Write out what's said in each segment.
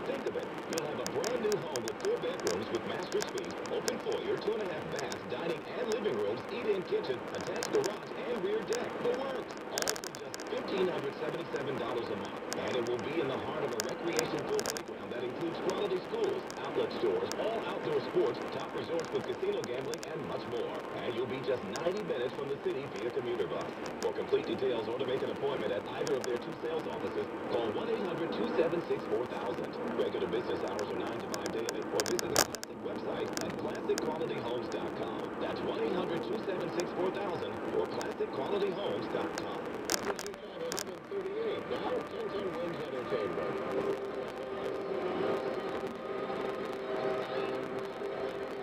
think of it. You'll have a brand new home with 4 bedrooms with master suite, open foyer, 2.5 baths, dining and living rooms, eat-in kitchen, attached garage, and rear deck. The works. All for just $1,577 a month. And it will be in the heart of a recreation-filled playground that includes quality schools, outlet stores, all outdoor sports, top resorts with casino gambling, and much more. And you'll be just 90 minutes from the city via commuter bus. For complete details or to make an appointment at either of their 2 sales offices, call 1-800-276-4000. Regular business hours are 9 to 5 daily, or visit the Classic website at classicqualityhomes.com. That's 1-800-276-4000 or classicqualityhomes.com. This is your time at 11:38. Now, 1010 Wins Entertainment.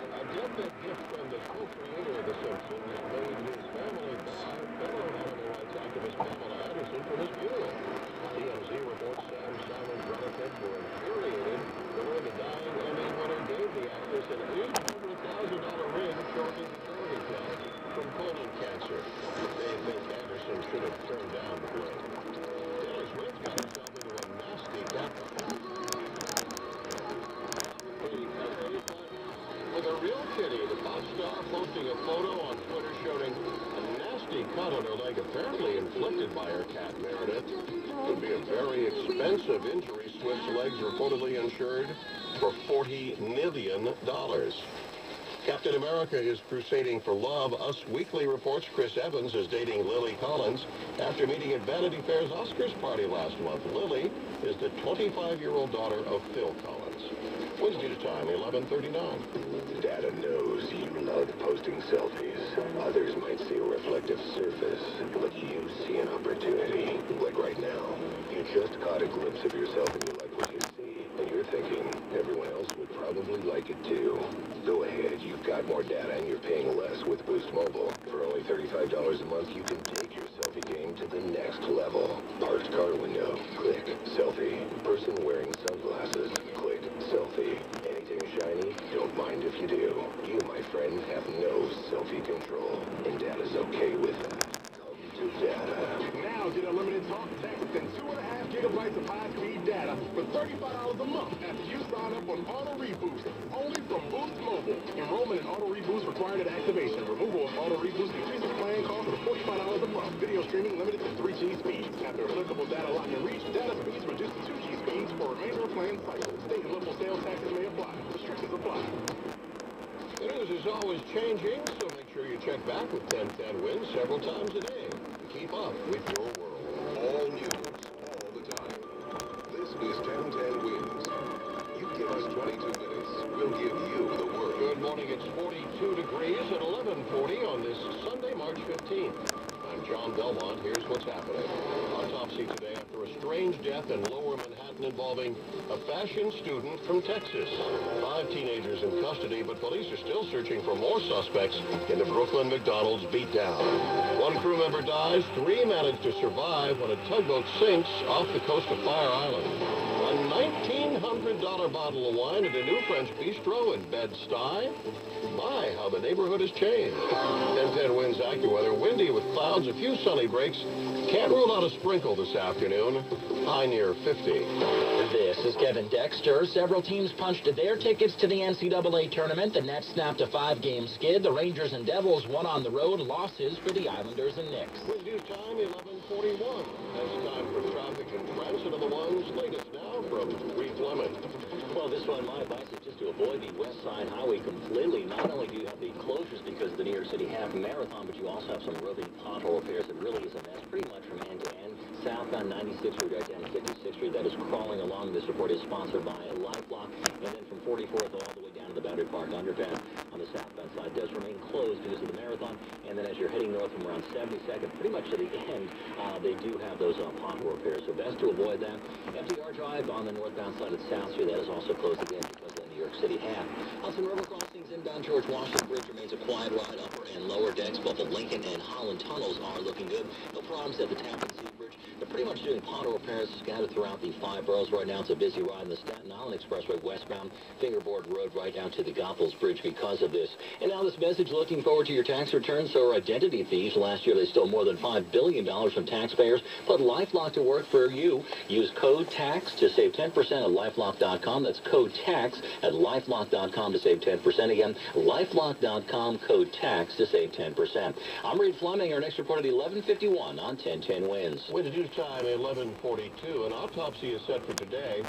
A definite gift from the co-creator of The Simpsons made his family buy federal animal rights activist Pamela Anderson from his funeral. TMZ reports Sam Simon's relatives were infuriated to learn the dying Emmy winner gave the actress an $800,000 ring showing fertility test from colon cancer. They think Anderson should have turned down the ring. Taylor Swift got herself into a nasty battle. With a real kitty, the pop star posting a photo on Twitter showing a nasty cut on her leg apparently inflicted by her cat, Meredith. Would be a very expensive injury. Swift's legs reportedly insured for $40 million. Captain America is crusading for love. Us Weekly reports Chris Evans is dating Lily Collins after meeting at Vanity Fair's Oscars party last month. Lily is the 25-year-old daughter of Phil Collins. Wednesday time, 11:39. Data knows you love posting selfies. Others might see a reflective surface, but you see an opportunity. Like right now, you just caught a glimpse of yourself and you like what you see. And you're thinking, everyone else would probably like it too. Go ahead, you've got more data and you're paying less with Boost Mobile. For only $35 a month, you can take your selfie game to the next level. Parked car window, click, selfie. Person wearing sunglasses, click, selfie. Anything shiny, don't mind if you do. You, my friend, have no selfie control, and data's okay with that. Come to data. Now get unlimited talk, text, and 2.5 gigabytes of high-speed data for $35 a month after you sign up on Auto Reboost, only from Boost Mobile. Enrollment in Auto Reboost required at activation. Removal of Auto Reboost increases plan cost to $45 a month. Video streaming limited to 3G speeds. After applicable data lock and reach, data speeds reduced to 2G speeds for remainder of plan cycle. State and local sales taxes may apply. Restrictions apply. The news is always changing, so make sure you check back with 1010 Wins several times a day. Keep up with your world. All news, all the time. This is 1010 Wins. You give us 22 minutes, we'll give you the word. Good morning, it's 42 degrees at 11:40 on this Sunday, March 15th. I'm John Belmont. Here's what's happening. Autopsy today after a strange death in Lower Manhattan involving a fashion student from Texas. 5 teenagers in custody, but police are still searching for more suspects in the Brooklyn McDonald's beatdown. 1 crew member dies, 3 manage to survive when a tugboat sinks off the coast of Fire Island. A $1,900 bottle of wine at a new French bistro in Bed-Stuy. My, how the neighborhood has changed. 1010 Wins AccuWeather. Windy with clouds, a few sunny breaks. Can't rule out a sprinkle this afternoon. High near 50. This is Kevin Dexter. Several teams punched their tickets to the NCAA tournament. The Nets snapped a 5-game skid. The Rangers and Devils won on the road. Losses for the Islanders and Knicks. With news time, 11:41. That's time for traffic and transit of the ones. Latest now from Reed Fleming. Well, this one, my advice is just to avoid the West Side Highway completely. Not only do you have the closures because of the New York City Half Marathon, but you also have some roving pothole repairs. It really is a mess, pretty much from end to end. Southbound 96th Street right down to 56th Street, that is crawling along. This report is sponsored by LifeLock. And then from 44th all the way down to the Battery Park underpass on the southbound side does remain closed because of the marathon. And then as you're heading north from around 72nd, pretty much to the end, they do have those pothole repairs. So best to avoid that. FDR Drive on the northbound side of South Street, that is also closed again because of the New York City Half. Hudson River crossings inbound George Washington Bridge remains a quiet ride. Upper and lower decks, both the Lincoln and Holland tunnels are looking good. No problems at the Tappan Zee Bridge. They're pretty much doing pothole repairs scattered throughout the 5 boroughs right now. It's a busy ride on the Staten Island Expressway westbound, Fingerboard Road right down to the Goethals Bridge because of this. And now this message, looking forward to your tax returns. So are identity thieves. Last year they stole more than $5 billion from taxpayers. Put LifeLock to work for you. Use code TAX to save 10% at LifeLock.com. That's code TAX at LifeLock.com to save 10%. Again, LifeLock.com, code TAX to save 10%. I'm Reed Fleming. Our next report at 11:51 on 1010 Wins. With due time 11:42, an autopsy is set for today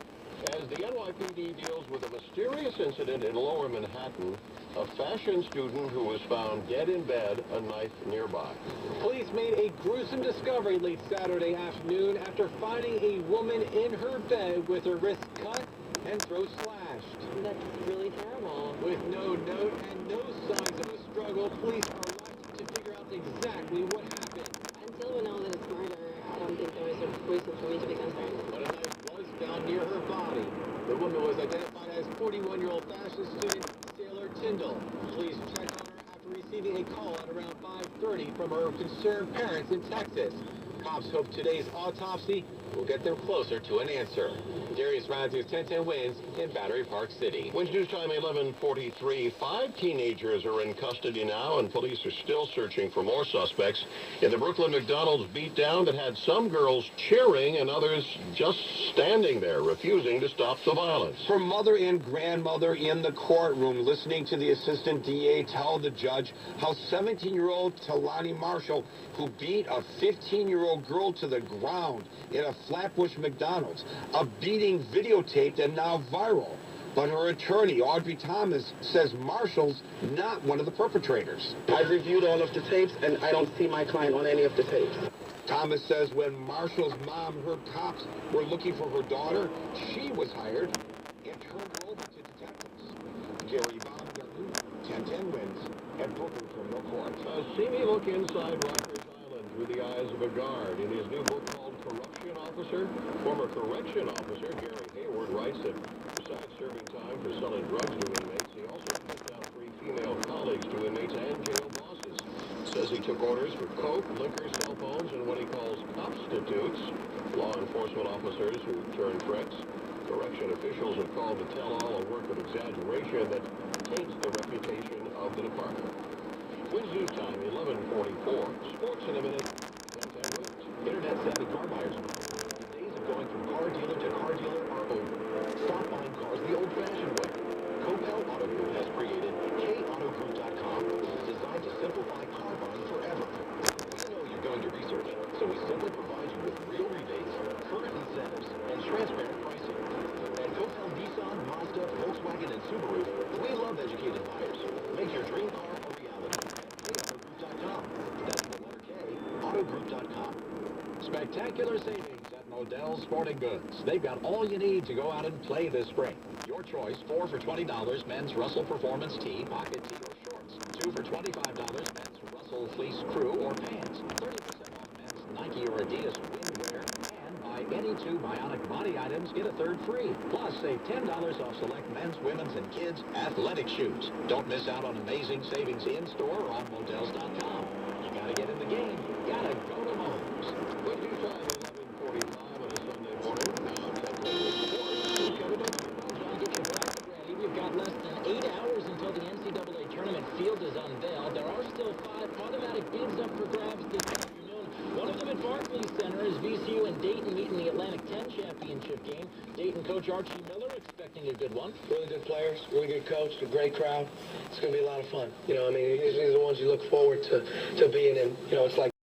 as the NYPD deals with a mysterious incident in Lower Manhattan. A fashion student who was found dead in bed, a knife nearby. Police made a gruesome discovery late Saturday afternoon after finding a woman in her bed with her wrist cut and throat slashed. That's really terrible. With no note and no signs of a struggle, police are left to figure out exactly what happened. Until we know that it's murder, I don't think there is a reason for me to be concerned. But a knife was found near her body. The woman was identified as 41-year-old fashion student Sailor Tyndall. Police checked on her after receiving a call at around 5:30 from her concerned parents in Texas. Cops hope today's autopsy will get them closer to an answer. Darius Ramsey's 1010 Wins in Battery Park City. Wins news time 11:43. 5 teenagers are in custody now, and police are still searching for more suspects in the Brooklyn McDonald's beatdown that had some girls cheering and others just standing there, refusing to stop the violence. Her mother and grandmother in the courtroom listening to the assistant DA tell the judge how 17-year-old Talani Marshall, who beat a 15-year-old girl to the ground in a Flatbush McDonald's, a beating videotaped and now viral. But her attorney, Audrey Thomas, says Marshall's not one of the perpetrators. I've reviewed all of the tapes, and I don't see my client on any of the tapes. Thomas says when Marshall's mom heard cops were looking for her daughter, she was hired and turned her over to detectives. Gary Baumgarten, 1010 Wins at Brooklyn Criminal Court. See me look inside Rikers Island through the eyes of a guard. In his new book called Corruption Officer, former correction officer Gary Hayward writes that besides serving time for selling drugs to inmates, he also pushed out 3 female colleagues to inmates and jail bosses. Says he took orders for coke, liquor, cell phones, and what he calls substitutes, law enforcement officers who turn tricks. Correction officials have called the tell-all a work of exaggeration that taints the reputation of the department. Wins news time 11:44. Sports in a minute. 1010 Wins. Internet-savvy car buyers. The days of going from car dealer to car dealer are over. Stop buying cars the old-fashioned way. Copel Auto Group has created kautogroup.com, designed to simplify car buying forever. We know you're going to research, so we simply provide you with real rebates, current incentives, and transparent pricing. At Copel Nissan, Mazda, Volkswagen, and Subaru, we love educated buyers. Make your dream car a reality at kautogroup.com. That's the letter K, autogroup.com. Spectacular savings at Modell's Sporting Goods. They've got all you need to go out and play this spring. Your choice, 4 for $20 men's Russell Performance tee, pocket tee, or shorts. 2 for $25 men's Russell Fleece Crew or pants. 30% off men's Nike or Adidas windwear. And buy any 2 Bionic body items, get a third free. Plus, save $10 off select men's, women's, and kids' athletic shoes. Don't miss out on amazing savings in-store or on Models.com. You gotta get in the game. You gotta go to Modes. Wins news time 11:45 on a Sunday morning. Now 1010 Sports. Kevin Duncan. We've got less than 8 hours until the NCAA tournament field is unveiled. There are still 5 automatic bids up for grabs this afternoon. One of them at Barclays Center is VCU and Dayton meet in the Atlantic 10 championship game. Dayton coach Archie Miller expecting a good one. Really good players, really good coach, a great crowd. It's going to be a lot of fun. You know, I mean, these are the ones you look forward to being in. You know, it's like